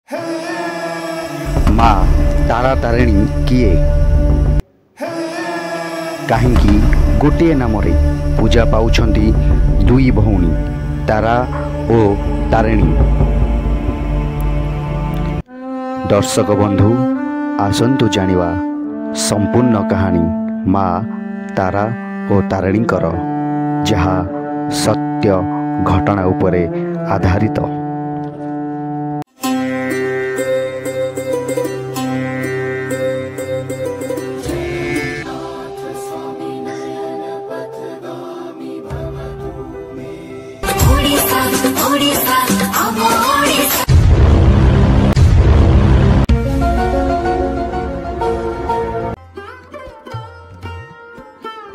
ମା ତାରା ତାରିଣୀ କିଏ? କାହିଁକି ଗୋଟିଏ ନାମରେ ପୂଜା ପାଉଛନ୍ତି ଦୁଇ ଭଉଣୀ ତାରା ଓ ତାରିଣୀ? ଦର୍ଶକ ବନ୍ଧୁ, ଆସନ୍ତୁ ଜାଣିବା ସମ୍ପୂର୍ଣ୍ଣ କାହାଣୀ ମା ତାରା ଓ ତାରିଣୀଙ୍କର, ଯାହା ସତ୍ୟ ଘଟଣା ଉପରେ ଆଧାରିତ।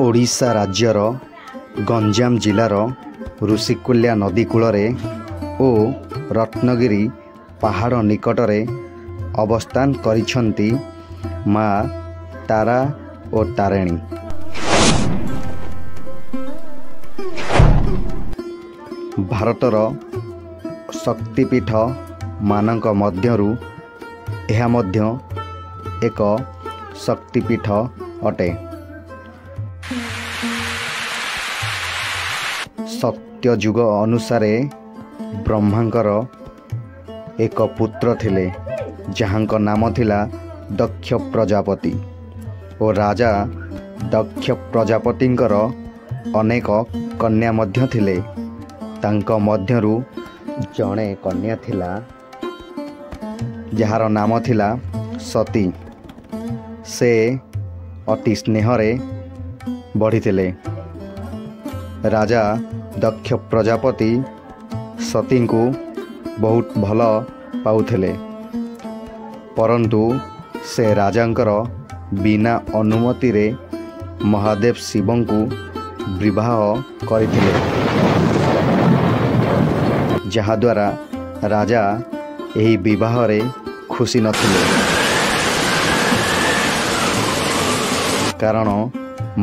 ଓଡ଼ିଶା ରାଜ୍ୟର ଗଞ୍ଜାମ ଜିଲ୍ଲାର ଋଷିକୁଲ୍ୟା ନଦୀ କୂଳରେ ଓ ରତ୍ନଗିରି ପାହାଡ଼ ନିକଟରେ ଅବସ୍ଥାନ କରିଛନ୍ତି ମା ତାରା ଓ ତାରିଣୀ। ଭାରତର ଶକ୍ତିପୀଠ ମାନଙ୍କ ମଧ୍ୟରୁ ଏହା ମଧ୍ୟ ଏକ ଶକ୍ତିପୀଠ ଅଟେ। ସତ୍ୟଯୁଗ ଅନୁସାରେ ବ୍ରହ୍ମାଙ୍କର ଏକ ପୁତ୍ର ଥିଲେ, ଯାହାଙ୍କ ନାମ ଥିଲା ଦକ୍ଷ ପ୍ରଜାପତି ଓ ରାଜା ଦକ୍ଷ ପ୍ରଜାପତିଙ୍କର ଅନେକ କନ୍ୟା ମଧ୍ୟ ଥିଲେ। ତାଙ୍କ ମଧ୍ୟରୁ ଜଣେ କନ୍ୟା ଥିଲା ଯାହାର ନାମ ଥିଲା ସତୀ। ସେ ଅତି ସ୍ନେହରେ ବଢ଼ିଥିଲେ। ରାଜା ଦକ୍ଷ ପ୍ରଜାପତି ସତୀଙ୍କୁ ବହୁତ ଭଲ ପାଉଥିଲେ, ପରନ୍ତୁ ସେ ରାଜାଙ୍କର ବିନା ଅନୁମତିରେ ମହାଦେବ ଶିବଙ୍କୁ ବିବାହ କରିଥିଲେ, ଯାହାଦ୍ୱାରା ରାଜା ଏହି ବିବାହରେ ଖୁସି ନଥିଲେ। କାରଣ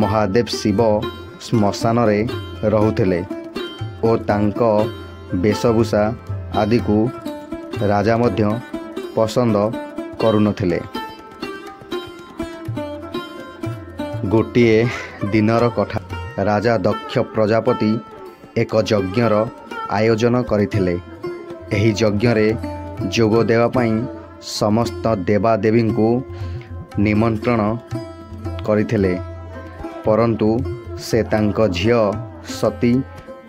ମହାଦେବ ଶିବ ଶ୍ମଶାନରେ ରହୁଥିଲେ ଓ ତାଙ୍କ ବେଶଭୂଷା ଆଦିକୁ ରାଜା ମଧ୍ୟ ପସନ୍ଦ କରୁନଥିଲେ। ଗୋଟିଏ ଦିନର କଥା, ରାଜା ଦକ୍ଷ ପ୍ରଜାପତି ଏକ ଯଜ୍ଞର ଆୟୋଜନ କରିଥିଲେ। ଏହି ଯଜ୍ଞରେ ଯୋଗ ଦେବା ପାଇଁ ସମସ୍ତ ଦେବାଦେବୀଙ୍କୁ ନିମନ୍ତ୍ରଣ କରିଥିଲେ, ପରନ୍ତୁ ସେ ତାଙ୍କ ଝିଅ ସତୀ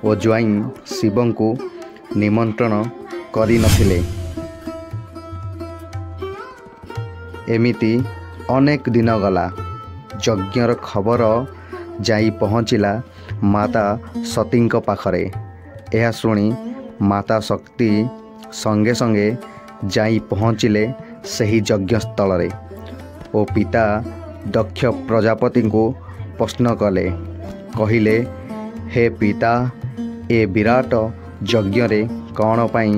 ଓ ଜ୍ୱାଇଁ ଶିବଙ୍କୁ ନିମନ୍ତ୍ରଣ କରିନଥିଲେ। ଏମିତି ଅନେକ ଦିନ ଗଲା। ଯଜ୍ଞର ଖବର ଯାଇ ପହଞ୍ଚିଲା ମାତା ସତୀଙ୍କ ପାଖରେ। ଏହା ଶୁଣି ମାତା ଶକ୍ତି ସଙ୍ଗେ ସଙ୍ଗେ ଯାଇ ପହଞ୍ଚିଲେ ସେହି ଯଜ୍ଞସ୍ଥଳରେ ଓ ପିତା ଦକ୍ଷ ପ୍ରଜାପତିଙ୍କୁ ପ୍ରଶ୍ନ କଲେ। କହିଲେ, ହେ ପିତା, ଏ ବିରାଟ ଯଜ୍ଞରେ କ'ଣ ପାଇଁ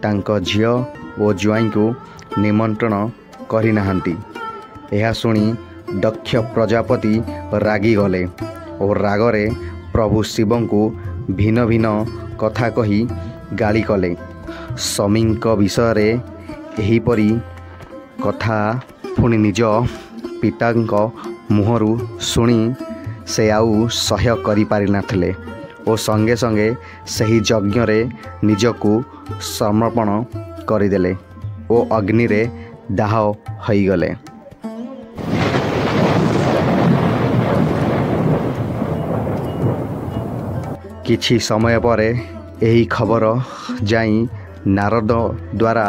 ତାଙ୍କ ଝିଅ ଓ ଜ୍ୱାଇଁଙ୍କୁ ନିମନ୍ତ୍ରଣ କରିନାହାନ୍ତି? ଏହା ଶୁଣି ଦକ୍ଷ ପ୍ରଜାପତି ରାଗିଗଲେ ଓ ରାଗରେ ପ୍ରଭୁ ଶିବଙ୍କୁ ଭିନ୍ନ ଭିନ୍ନ କଥା କହି ଗାଳି କଲେ। ସ୍ୱାମୀଙ୍କ ବିଷୟରେ ଏହିପରି କଥା ପୁଣି ନିଜ ପିତାଙ୍କ ମୁହଁରୁ ଶୁଣି ସେ ଆଉ ସହ୍ୟ କରିପାରିନଥିଲେ ଓ ସଙ୍ଗେ ସଙ୍ଗେ ସେହି ଯଜ୍ଞରେ ନିଜକୁ ସମର୍ପଣ କରିଦେଲେ ଓ ଅଗ୍ନିରେ ଦାହ ହୋଇଗଲେ। କିଛି ସମୟ ପରେ ଏହି ଖବର ଯାଇ ନାରଦ ଦ୍ୱାରା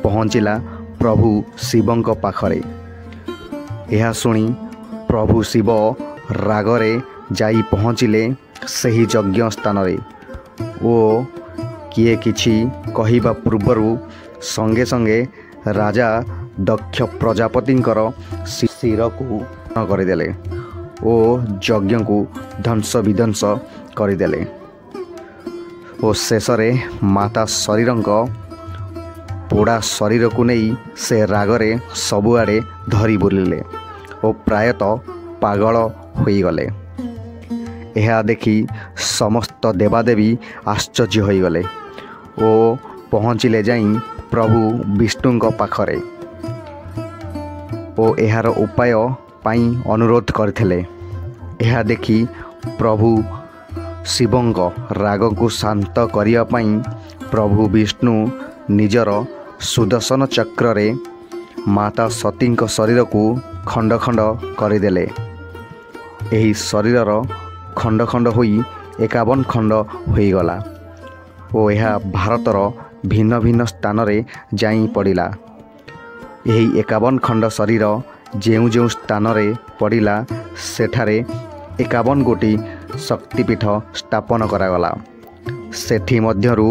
ପହଞ୍ଚିଲା ପ୍ରଭୁ ଶିବଙ୍କ ପାଖରେ। ଏହା ଶୁଣି ପ୍ରଭୁ ଶିବ ରାଗରେ ଯାଇ ପହଞ୍ଚିଲେ ସେହି ଯଜ୍ଞ ସ୍ଥାନରେ ଓ କିଏ କିଛି କହିବା ପୂର୍ବରୁ ସଙ୍ଗେ ସଙ୍ଗେ ରାଜା ଦକ୍ଷ ପ୍ରଜାପତିଙ୍କର ଶିରକୁ କରିଦେଲେ ଓ ଯଜ୍ଞକୁ ଧ୍ୱଂସ ବିଧ୍ୱଂସ କରିଦେଲେ ଓ ଶେଷରେ ମାତା ଶରୀରଙ୍କ ପୋଡ଼ା ଶରୀରକୁ ନେଇ ସେ ରାଗରେ ସବୁଆଡ଼େ ଧରି ବୁଲିଲେ ଓ ପ୍ରାୟତଃ ପାଗଳ ହୋଇଗଲେ। ଏହା ଦେଖି ସମସ୍ତ ଦେବାଦେବୀ ଆଶ୍ଚର୍ଯ୍ୟ ହୋଇଗଲେ ଓ ପହଞ୍ଚିଲେ ଯାଇ ପ୍ରଭୁ ବିଷ୍ଣୁଙ୍କ ପାଖରେ ଓ ଏହାର ଉପାୟ ପାଇଁ ଅନୁରୋଧ କରିଥିଲେ। ଏହା ଦେଖି ପ୍ରଭୁ ଶିବଙ୍କ ରାଗକୁ ଶାନ୍ତ କରିବା ପାଇଁ ପ୍ରଭୁ ବିଷ୍ଣୁ ନିଜର ସୁଦର୍ଶନ ଚକ୍ରରେ ମାତା ସତୀଙ୍କ ଶରୀରକୁ ଖଣ୍ଡ ଖଣ୍ଡ କରିଦେଲେ। ଏହି ଶରୀରର ଖଣ୍ଡ ଖଣ୍ଡ ହୋଇ 51 ଖଣ୍ଡ ହୋଇଗଲା ଓ ଏହା ଭାରତର ଭିନ୍ନ ଭିନ୍ନ ସ୍ଥାନରେ ଯାଇ ପଡ଼ିଲା। ଏହି 51 ଖଣ୍ଡ ଶରୀର ଯେଉଁ ଯେଉଁ ସ୍ଥାନରେ ପଡ଼ିଲା ସେଠାରେ 51 ଗୋଟି ଶକ୍ତିପୀଠ ସ୍ଥାପନ କରାଗଲା। ସେଥି ମଧ୍ୟରୁ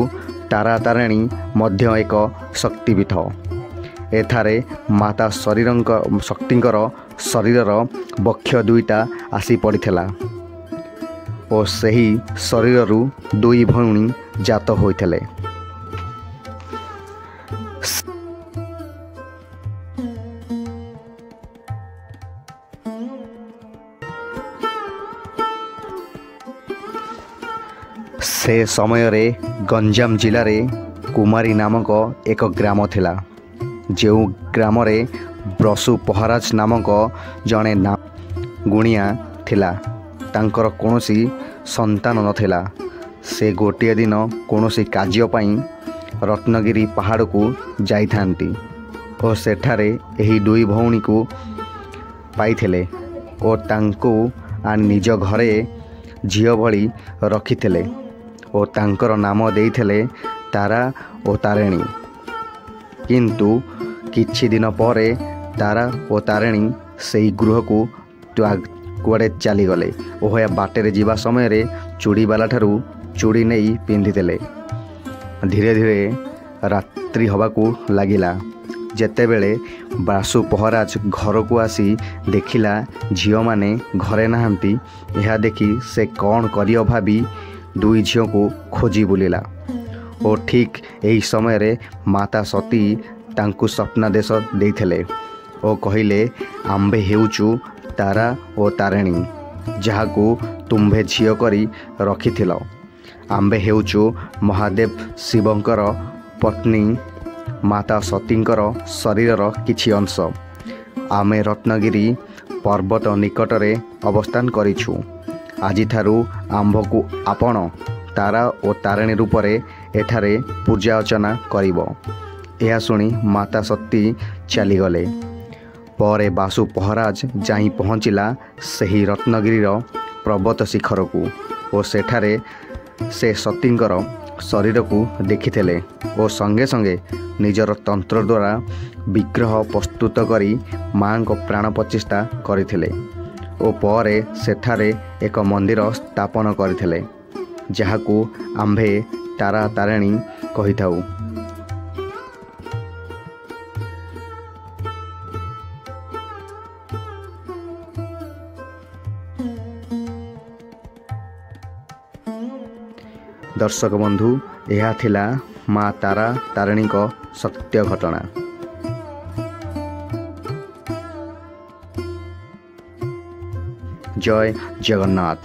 ତାରାତାରିଣୀ ମଧ୍ୟ ଏକ ଶକ୍ତିପୀଠ। ଏଠାରେ ମାତା ଶକ୍ତିଙ୍କର ଶରୀରର ବକ୍ଷ ଦୁଇଟା ଆସି ପଡ଼ିଥିଲା ଓ ସେହି ଶରୀରରୁ 2 ଭଉଣୀ ଜାତ ହୋଇଥିଲେ। ସେ ସମୟରେ ଗଞ୍ଜାମ ଜିଲ୍ଲାରେ କୁମାରୀ ନାମକ ଏକ ଗ୍ରାମ ଥିଲା। ଯେଉଁ ଗ୍ରାମରେ ବସୁ ପହାରାଜ ନାମକ ଜଣେ ଗୁଣିଆ ଥିଲା। ତାଙ୍କର କୌଣସି ସନ୍ତାନ ନଥିଲା। ସେ ଗୋଟିଏ ଦିନ କୌଣସି କାର୍ଯ୍ୟ ପାଇଁ ରତ୍ନଗିରି ପାହାଡ଼କୁ ଯାଇଥାନ୍ତି ଓ ସେଠାରେ ଏହି 2 ଭଉଣୀକୁ ପାଇଥିଲେ ଓ ତାଙ୍କୁ ଆଣି ନିଜ ଘରେ ଝିଅ ଭଳି ରଖିଥିଲେ ଓ ତାଙ୍କର ନାମ ଦେଇଥିଲେ ତାରା ଓ ତାରିଣୀ। କିନ୍ତୁ କିଛି ଦିନ ପରେ ତାରା ଓ ତାରିଣୀ ସେହି ଗୃହକୁ କୁଆଡ଼େ ଚାଲିଗଲେ ଓ ବାଟରେ ଯିବା ସମୟରେ ଚୁଡ଼ିବାଲାଠାରୁ ଚୁଡ଼ି ନେଇ ପିନ୍ଧିଥିଲେ। ଧୀରେ ଧୀରେ ରାତ୍ରି ହେବାକୁ ଲାଗିଲା। ଯେତେବେଳେ ବାସୁ ପହରାଜ ଘରକୁ ଆସି ଦେଖିଲା ଝିଅମାନେ ଘରେ ନାହାନ୍ତି, ଏହା ଦେଖି ସେ କ'ଣ କରିବ ଭାବି 2 ଝିଅଙ୍କୁ ଖୋଜି ବୁଲିଲା ଓ ଠିକ୍ ଏହି ସମୟରେ ମାତା ସତୀ ତାଙ୍କୁ ସ୍ୱପ୍ନାଦେଶ ଦେଇଥିଲେ ଓ କହିଲେ, ଆମ୍ଭେ ହେଉଛୁ ତାରା ଓ ତାରିଣୀ, ଯାହାକୁ ତୁମ୍ଭେ ଝିଅ କରି ରଖିଥିଲ। ଆମ୍ଭେ ହେଉଛୁ ମହାଦେବ ଶିବଙ୍କର ପତ୍ନୀ ମାତା ସତୀଙ୍କର ଶରୀରର କିଛି ଅଂଶ। ଆମେ ରତ୍ନଗିରି ପର୍ବତ ନିକଟରେ ଅବସ୍ଥାନ କରିଛୁ। ଆଜିଠାରୁ ଆମ୍ଭକୁ ଆପଣ ତାରା ଓ ତାରିଣୀ ରୂପରେ ଏଠାରେ ପୂଜା ଅର୍ଚ୍ଚନା କରିବ। ଏହା ଶୁଣି ମାତା ସତୀ ଚାଲିଗଲେ। ପରେ ବାସୁ ପହରାଜ ଯାଇ ପହଞ୍ଚିଲା ସେହି ରତ୍ନଗିରିର ପର୍ବତ ଶିଖରକୁ ଓ ସେଠାରେ ସେ ସତୀଙ୍କର ଶରୀରକୁ ଦେଖିଥିଲେ ଓ ସଙ୍ଗେ ସଙ୍ଗେ ନିଜର ତନ୍ତ୍ର ଦ୍ୱାରା ବିଗ୍ରହ ପ୍ରସ୍ତୁତ କରି ମାଙ୍କ ପ୍ରାଣ ପ୍ରତିଷ୍ଠା କରିଥିଲେ ଓ ପରେ ସେଠାରେ ଏକ ମନ୍ଦିର ସ୍ଥାପନ କରିଥିଲେ, ଯାହାକୁ ଆମ୍ଭେ ତାରା ତାରିଣୀ କହିଥାଉ। ଦର୍ଶକ ବନ୍ଧୁ, ଏହା ଥିଲା ମା ତାରା ତାରିଣୀଙ୍କ ସତ୍ୟ ଘଟଣା। ଜୟ ଜଗନ୍ନାଥ।